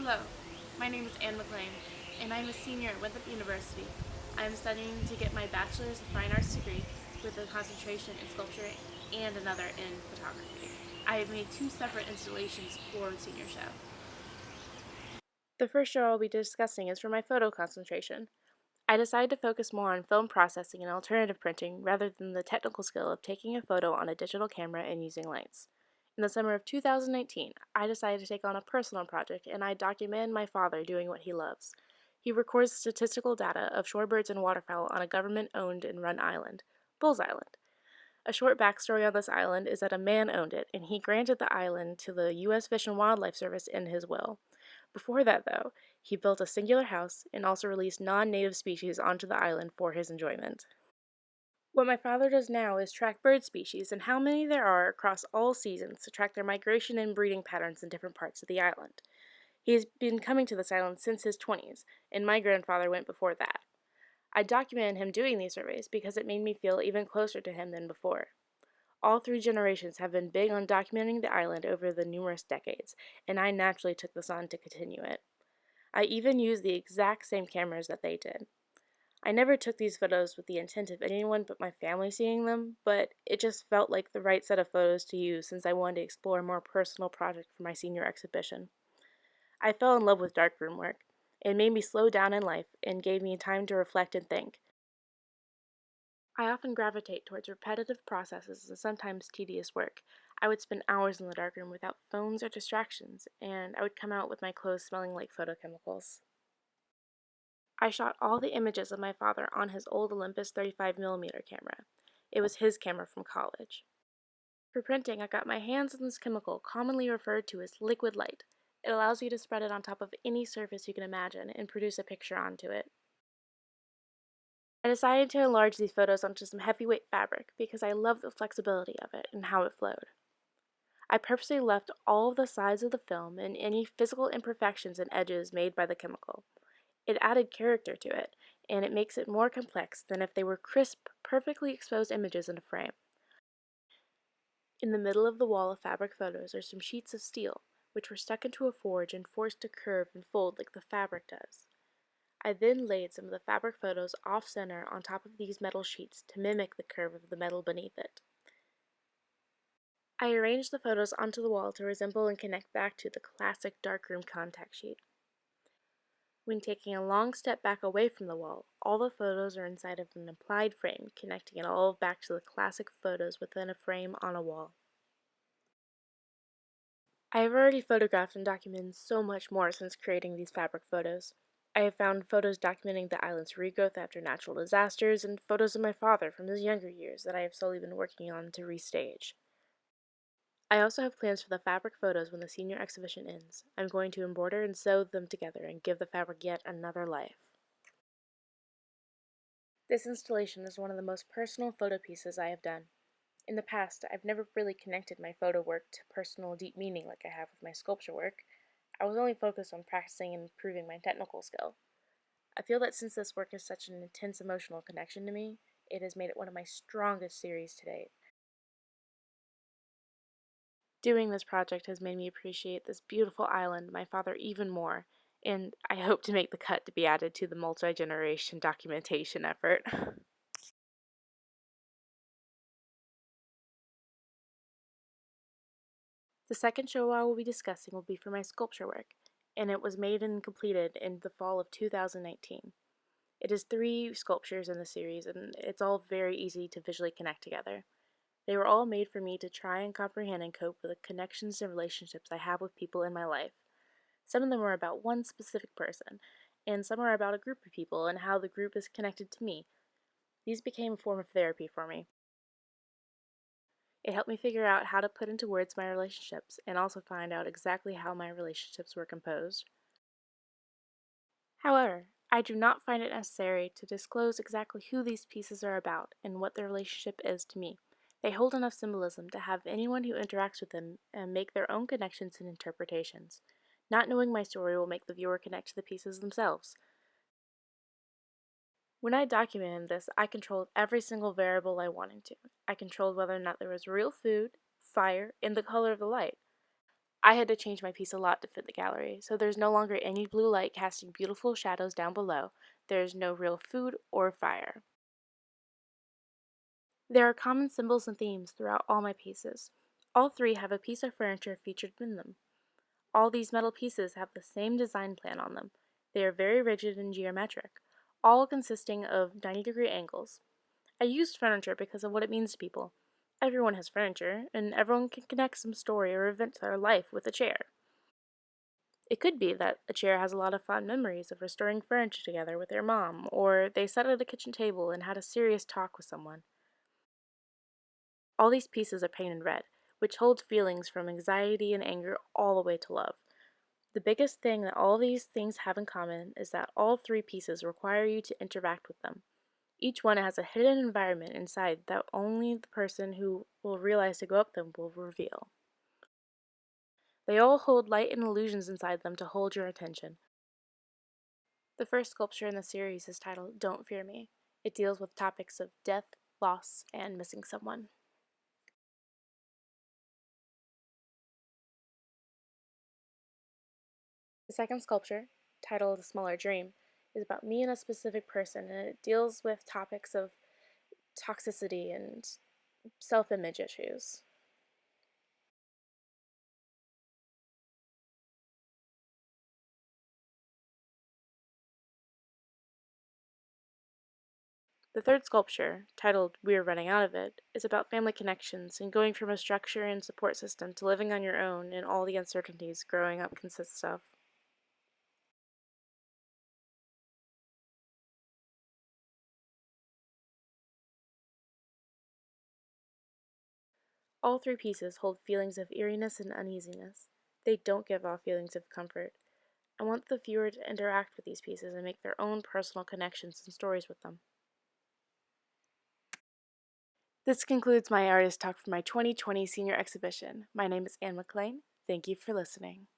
Hello, my name is McLean, and I'm a senior at Winthrop University. I am studying to get my Bachelor's of Fine Arts degree with a concentration in sculpture and another in photography. I have made 2 separate installations for the senior show. The first show I'll be discussing is for my photo concentration. I decided to focus more on film processing and alternative printing rather than the technical skill of taking a photo on a digital camera and using lights. In the summer of 2019, I decided to take on a personal project, and I documented my father doing what he loves. He records statistical data of shorebirds and waterfowl on a government-owned and run island, Bulls Island. A short backstory on this island is that a man owned it, and he granted the island to the U.S. Fish and Wildlife Service in his will. Before that, though, he built a singular house and also released non-native species onto the island for his enjoyment. What my father does now is track bird species and how many there are across all seasons to track their migration and breeding patterns in different parts of the island. He has been coming to this island since his 20s, and my grandfather went before that. I documented him doing these surveys because it made me feel even closer to him than before. All 3 generations have been big on documenting the island over the numerous decades, and I naturally took this on to continue it. I even used the exact same cameras that they did. I never took these photos with the intent of anyone but my family seeing them, but it just felt like the right set of photos to use since I wanted to explore a more personal project for my senior exhibition. I fell in love with darkroom work. It made me slow down in life and gave me time to reflect and think. I often gravitate towards repetitive processes and sometimes tedious work. I would spend hours in the darkroom without phones or distractions, and I would come out with my clothes smelling like photochemicals. I shot all the images of my father on his old Olympus 35mm camera. It was his camera from college. For printing, I got my hands on this chemical commonly referred to as liquid light. It allows you to spread it on top of any surface you can imagine and produce a picture onto it. I decided to enlarge these photos onto some heavyweight fabric because I love the flexibility of it and how it flowed. I purposely left all of the sides of the film and any physical imperfections and edges made by the chemical. It added character to it, and it makes it more complex than if they were crisp, perfectly exposed images in a frame. In the middle of the wall of fabric photos are some sheets of steel, which were stuck into a forge and forced to curve and fold like the fabric does. I then laid some of the fabric photos off-center on top of these metal sheets to mimic the curve of the metal beneath it. I arranged the photos onto the wall to resemble and connect back to the classic darkroom contact sheet. When taking a long step back away from the wall, all the photos are inside of an applied frame, connecting it all back to the classic photos within a frame on a wall. I have already photographed and documented so much more since creating these fabric photos. I have found photos documenting the island's regrowth after natural disasters and photos of my father from his younger years that I have slowly been working on to restage. I also have plans for the fabric photos when the senior exhibition ends. I'm going to embroider and sew them together and give the fabric yet another life. This installation is one of the most personal photo pieces I have done. In the past, I've never really connected my photo work to personal, deep meaning like I have with my sculpture work. I was only focused on practicing and improving my technical skill. I feel that since this work is such an intense emotional connection to me, it has made it one of my strongest series to date. Doing this project has made me appreciate this beautiful island, my father, even more, and I hope to make the cut to be added to the multi-generation documentation effort. The second show I will be discussing will be for my sculpture work, and it was made and completed in the fall of 2019. It is 3 sculptures in the series, and it's all very easy to visually connect together. They were all made for me to try and comprehend and cope with the connections and relationships I have with people in my life. Some of them are about one specific person, and some are about a group of people and how the group is connected to me. These became a form of therapy for me. It helped me figure out how to put into words my relationships and also find out exactly how my relationships were composed. However, I do not find it necessary to disclose exactly who these pieces are about and what their relationship is to me. They hold enough symbolism to have anyone who interacts with them make their own connections and interpretations. Not knowing my story will make the viewer connect to the pieces themselves. When I documented this, I controlled every single variable I wanted to. I controlled whether or not there was real food, fire, and the color of the light. I had to change my piece a lot to fit the gallery, so there's no longer any blue light casting beautiful shadows down below. There's no real food or fire. There are common symbols and themes throughout all my pieces. All three have a piece of furniture featured in them. All these metal pieces have the same design plan on them. They are very rigid and geometric, all consisting of 90-degree angles. I used furniture because of what it means to people. Everyone has furniture, and everyone can connect some story or event to their life with a chair. It could be that a chair has a lot of fond memories of restoring furniture together with their mom, or they sat at a kitchen table and had a serious talk with someone. All these pieces are painted red, which holds feelings from anxiety and anger all the way to love. The biggest thing that all these things have in common is that all three pieces require you to interact with them. Each one has a hidden environment inside that only the person who will realize to go up them will reveal. They all hold light and illusions inside them to hold your attention. The first sculpture in the series is titled Don't Fear Me. It deals with topics of death, loss, and missing someone. The second sculpture, titled A Smaller Dream, is about me and a specific person, and it deals with topics of toxicity and self-image issues. The third sculpture, titled We're Running Out of It, is about family connections and going from a structure and support system to living on your own and all the uncertainties growing up consists of. All three pieces hold feelings of eeriness and uneasiness. They don't give off feelings of comfort. I want the viewer to interact with these pieces and make their own personal connections and stories with them. This concludes my artist talk for my 2020 senior exhibition. My name is Anne McLean. Thank you for listening.